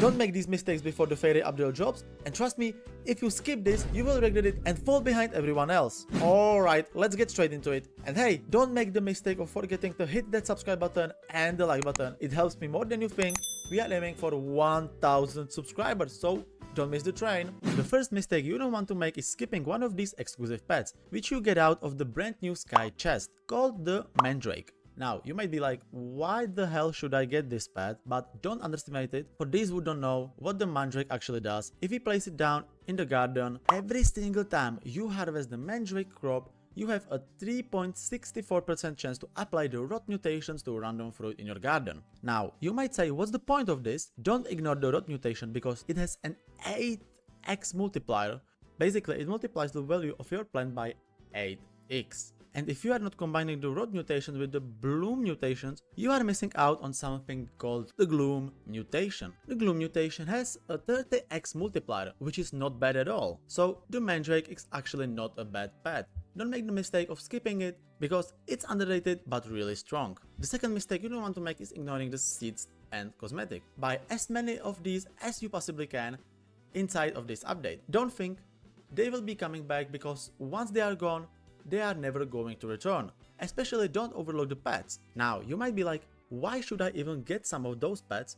Don't make these mistakes before the fairy update drops, and trust me, if you skip this, you will regret it and fall behind everyone else. Alright, let's get straight into it. And hey, don't make the mistake of forgetting to hit that subscribe button and the like button. It helps me more than you think. We are aiming for 1000 subscribers, so don't miss the train. The first mistake you don't want to make is skipping one of these exclusive pets, which you get out of the brand new Sky chest, called the Mandrake. Now, you might be like, why the hell should I get this pet? But don't underestimate it. For those who don't know what the Mandrake actually does, if you place it down in the garden, every single time you harvest the Mandrake crop, you have a 3.64% chance to apply the rot mutations to random fruit in your garden. Now, you might say, what's the point of this? Don't ignore the rot mutation because it has an 8x multiplier. Basically, it multiplies the value of your plant by 8x. And if you are not combining the rot mutations with the bloom mutations, you are missing out on something called the gloom mutation. The gloom mutation has a 30x multiplier, which is not bad at all. So the Mandrake is actually not a bad pet. Don't make the mistake of skipping it because it's underrated but really strong. The second mistake you don't want to make is ignoring the seeds and cosmetic. Buy as many of these as you possibly can inside of this update. Don't think they will be coming back because once they are gone, they are never going to return. Especially don't overlook the pets. Now, you might be like, why should I even get some of those pets?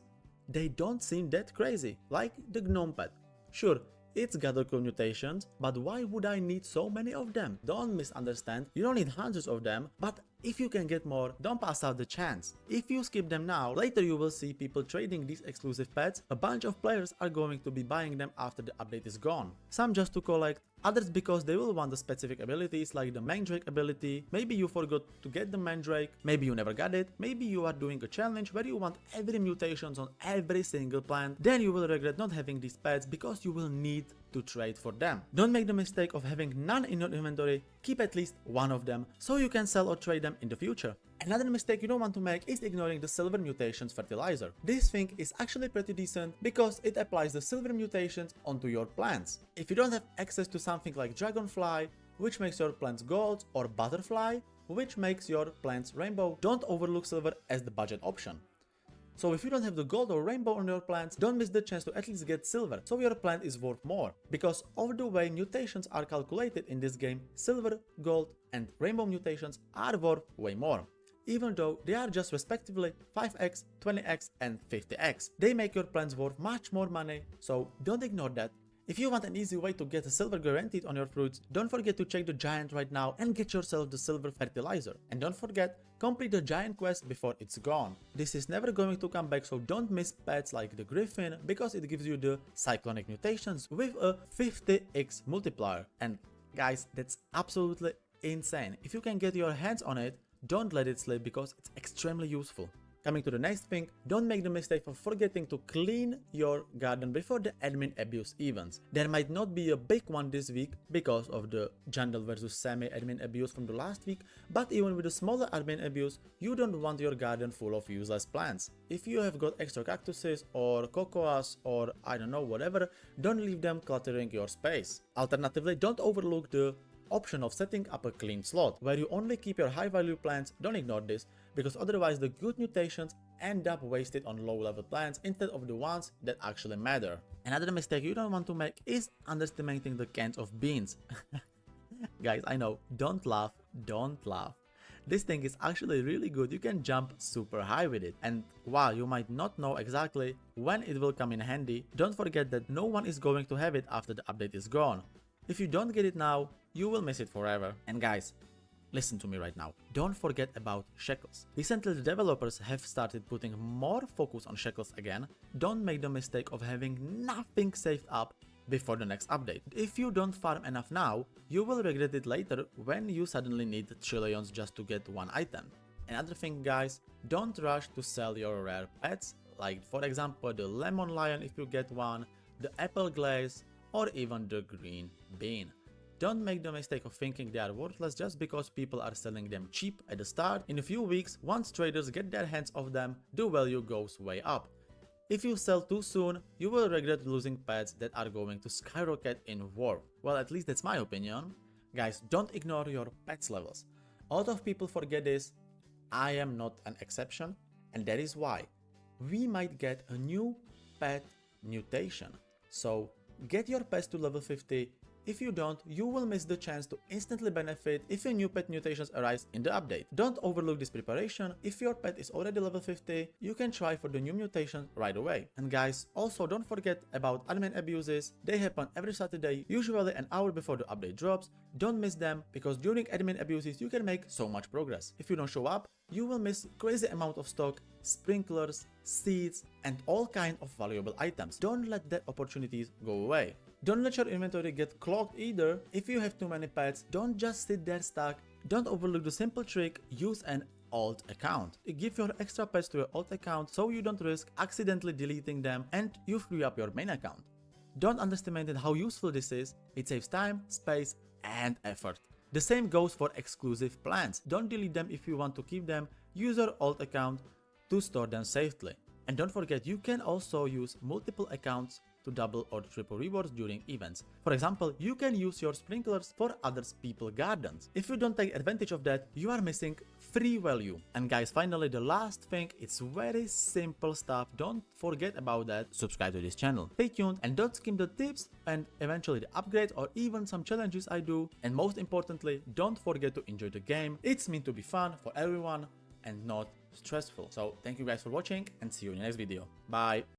They don't seem that crazy, like the gnome pet. Sure, it's got the cool mutations, but why would I need so many of them? Don't misunderstand, you don't need hundreds of them, but if you can get more, don't pass out the chance. If you skip them now, later you will see people trading these exclusive pets. A bunch of players are going to be buying them after the update is gone. Some just to collect, others because they will want the specific abilities like the Mandrake ability. Maybe you forgot to get the Mandrake, maybe you never got it, maybe you are doing a challenge where you want every mutations on every single plant. Then you will regret not having these pets because you will need to trade for them. Don't make the mistake of having none in your inventory. Keep at least one of them so you can sell or trade them in the future. Another mistake you don't want to make is ignoring the silver mutations fertilizer. This thing is actually pretty decent because it applies the silver mutations onto your plants. If you don't have access to something like dragonfly, which makes your plants gold, or butterfly, which makes your plants rainbow, don't overlook silver as the budget option. So if you don't have the gold or rainbow on your plants, don't miss the chance to at least get silver, so your plant is worth more. Because of the way mutations are calculated in this game, silver, gold and rainbow mutations are worth way more. Even though they are just respectively 5x, 20x and 50x. They make your plants worth much more money, so don't ignore that. If you want an easy way to get a silver guaranteed on your fruits, don't forget to check the giant right now and get yourself the silver fertilizer. And don't forget, complete the giant quest before it's gone. This is never going to come back, so don't miss pets like the griffin because it gives you the cyclonic mutations with a 50x multiplier. And guys, that's absolutely insane. If you can get your hands on it, don't let it slip because it's extremely useful. Coming to the next thing, don't make the mistake of forgetting to clean your garden before the admin abuse events. There might not be a big one this week because of the Jandal versus Sammy admin abuse from the last week, but even with a smaller admin abuse, you don't want your garden full of useless plants. If you have got extra cactuses or cocoas or I don't know whatever, don't leave them cluttering your space. Alternatively, don't overlook the option of setting up a clean slot where you only keep your high value plants. Don't ignore this because otherwise the good mutations end up wasted on low level plants instead of the ones that actually matter. Another mistake you don't want to make is underestimating the cans of beans. Guys, I know, don't laugh. This thing is actually really good. You can jump super high with it, and while you might not know exactly when it will come in handy, don't forget that no one is going to have it after the update is gone. If you don't get it now, you will miss it forever. And guys, listen to me right now. Don't forget about shekels. Recently, the developers have started putting more focus on shekels again. Don't make the mistake of having nothing saved up before the next update. If you don't farm enough now, you will regret it later when you suddenly need trillions just to get one item. Another thing, guys, don't rush to sell your rare pets, like for example the lemon lion if you get one, the apple glaze, or even the green bean. Don't make the mistake of thinking they are worthless just because people are selling them cheap at the start. In a few weeks, once traders get their hands off them, the value goes way up. If you sell too soon, you will regret losing pets that are going to skyrocket in worth. Well, at least that's my opinion. Guys, don't ignore your pets levels. A lot of people forget this. I am not an exception, and that is why we might get a new pet mutation. So get your pets to level 50. If you don't, you will miss the chance to instantly benefit if a new pet mutations arise in the update. Don't overlook this preparation. If your pet is already level 50, you can try for the new mutation right away. And guys, also don't forget about admin abuses. They happen every Saturday, usually an hour before the update drops. Don't miss them, because during admin abuses you can make so much progress. If you don't show up, you will miss crazy amount of stock, sprinklers, seeds, and all kind of valuable items. Don't let that opportunities go away. Don't let your inventory get clogged either. If you have too many pets, don't just sit there stuck. Don't overlook the simple trick: use an alt account. Give your extra pets to your alt account so you don't risk accidentally deleting them and you free up your main account. Don't underestimate how useful this is. It saves time, space, and effort. The same goes for exclusive plans. Don't delete them if you want to keep them. Use your alt account to store them safely. And don't forget, you can also use multiple accounts to double or triple rewards during events. For example, you can use your sprinklers for other people's gardens. If you don't take advantage of that, you are missing free value. And guys, finally, the last thing, it's very simple stuff. Don't forget about that. Subscribe to this channel. Stay tuned and don't skip the tips and eventually the upgrades or even some challenges I do. And most importantly, don't forget to enjoy the game. It's meant to be fun for everyone and not stressful. So thank you guys for watching and see you in the next video. Bye.